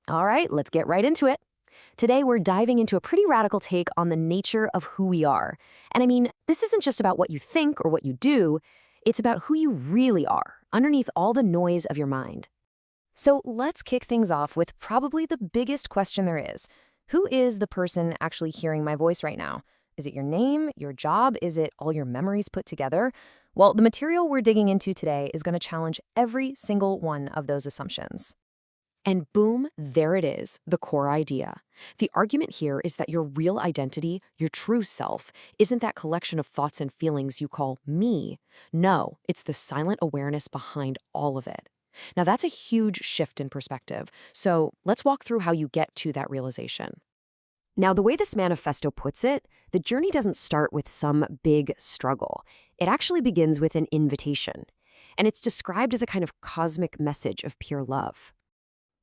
All right, let's get right into it. Today, we're diving into a pretty radical take on the nature of who we are. And I mean, this isn't just about what you think or what you do, it's about who you really are, underneath all the noise of your mind. So let's kick things off with probably the biggest question there is. Who is the person actually hearing my voice right now? Is it your name, your job? Is it all your memories put together? Well, the material we're digging into today is going to challenge every single one of those assumptions. And boom, there it is, the core idea. The argument here is that your real identity, your true self, isn't that collection of thoughts and feelings you call me. No, it's the silent awareness behind all of it. Now, that's a huge shift in perspective. So let's walk through how you get to that realization. Now, the way this manifesto puts it, the journey doesn't start with some big struggle. It actually begins with an invitation. And it's described as a kind of cosmic message of pure love.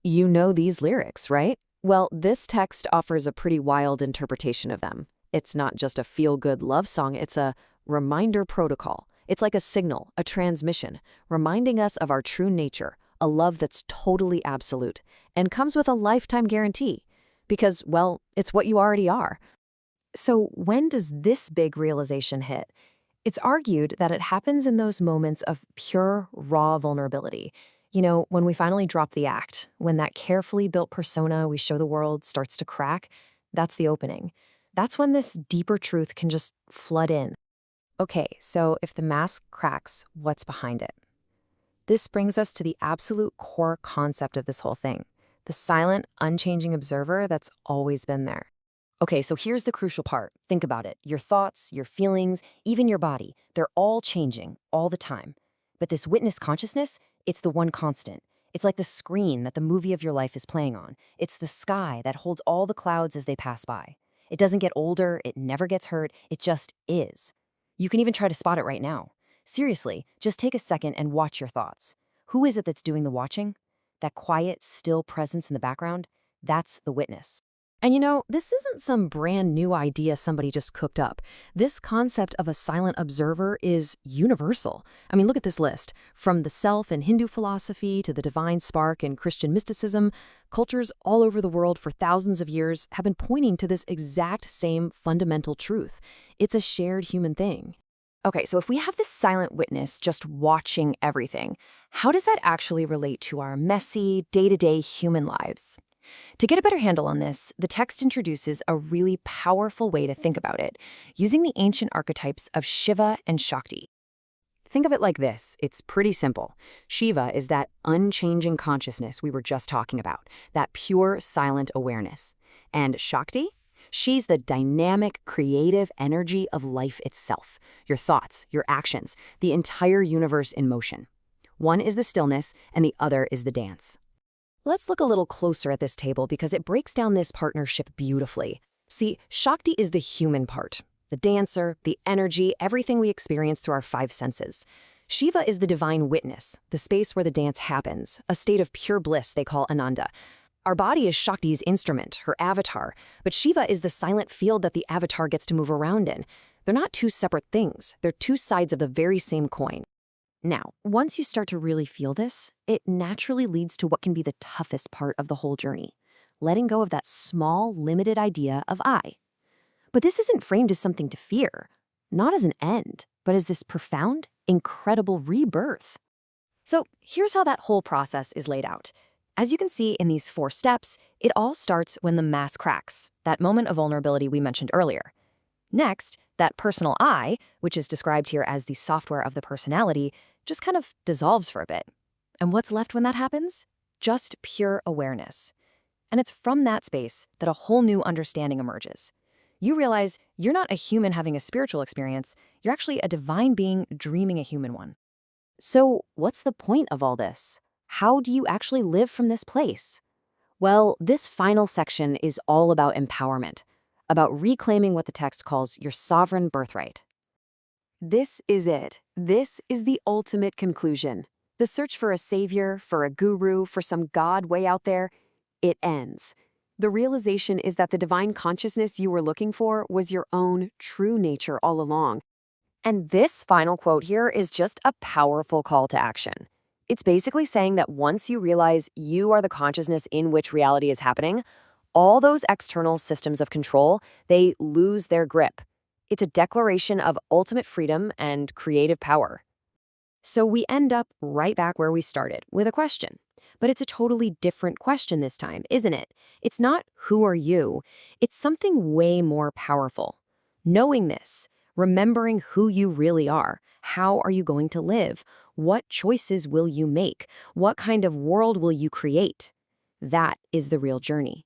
You know these lyrics, right? Well, this text offers a pretty wild interpretation of them. It's not just a feel-good love song, it's a reminder protocol. It's like a signal, a transmission, reminding us of our true nature, a love that's totally absolute, and comes with a lifetime guarantee. Because, well, it's what you already are. So when does this big realization hit? It's argued that it happens in those moments of pure, raw vulnerability. You know, when we finally drop the act, when that carefully built persona we show the world starts to crack, that's the opening. That's when this deeper truth can just flood in. Okay, so if the mask cracks, what's behind it? This brings us to the absolute core concept of this whole thing, the silent, unchanging observer that's always been there. Okay, so here's the crucial part. Think about it. Your thoughts, your feelings, even your body, they're all changing all the time. But this witness consciousness, it's the one constant. It's like the screen that the movie of your life is playing on. It's the sky that holds all the clouds as they pass by. It doesn't get older, it never gets hurt, it just is. You can even try to spot it right now. Seriously, just take a second and watch your thoughts. Who is it that's doing the watching? That quiet, still presence in the background? That's the witness. And you know, this isn't some brand new idea somebody just cooked up. This concept of a silent observer is universal. I mean, look at this list. From the self in Hindu philosophy to the divine spark in Christian mysticism, cultures all over the world for thousands of years have been pointing to this exact same fundamental truth. It's a shared human thing. Okay, so if we have this silent witness just watching everything, how does that actually relate to our messy, day-to-day human lives? To get a better handle on this, the text introduces a really powerful way to think about it, using the ancient archetypes of Shiva and Shakti. Think of it like this. It's pretty simple. Shiva is that unchanging consciousness we were just talking about, that pure, silent awareness. And Shakti? She's the dynamic, creative energy of life itself. Your thoughts, your actions, the entire universe in motion. One is the stillness, and the other is the dance. Let's look a little closer at this table because it breaks down this partnership beautifully. See, Shakti is the human part, the dancer, the energy, everything we experience through our five senses. Shiva is the divine witness, the space where the dance happens, a state of pure bliss they call Ananda. Our body is Shakti's instrument, her avatar, but Shiva is the silent field that the avatar gets to move around in. They're not two separate things, they're two sides of the very same coin. Now, once you start to really feel this, it naturally leads to what can be the toughest part of the whole journey, letting go of that small, limited idea of I. But this isn't framed as something to fear, not as an end, but as this profound, incredible rebirth. So here's how that whole process is laid out. As you can see in these 4 steps, it all starts when the mask cracks, that moment of vulnerability we mentioned earlier. Next, that personal I, which is described here as the software of the personality, just kind of dissolves for a bit. And what's left when that happens? Just pure awareness. And it's from that space that a whole new understanding emerges. You realize you're not a human having a spiritual experience, you're actually a divine being dreaming a human one. So what's the point of all this? How do you actually live from this place? Well, this final section is all about empowerment, about reclaiming what the text calls your sovereign birthright. This is it. This is the ultimate conclusion. The search for a savior, for a guru, for some god way out there, it ends. The realization is that the divine consciousness you were looking for was your own true nature all along. And this final quote here is just a powerful call to action. It's basically saying that once you realize you are the consciousness in which reality is happening, all those external systems of control, they lose their grip. It's a declaration of ultimate freedom and creative power. So we end up right back where we started, with a question. But it's a totally different question this time, isn't it? It's not who are you? It's something way more powerful. Knowing this, remembering who you really are, how are you going to live? What choices will you make? What kind of world will you create? That is the real journey.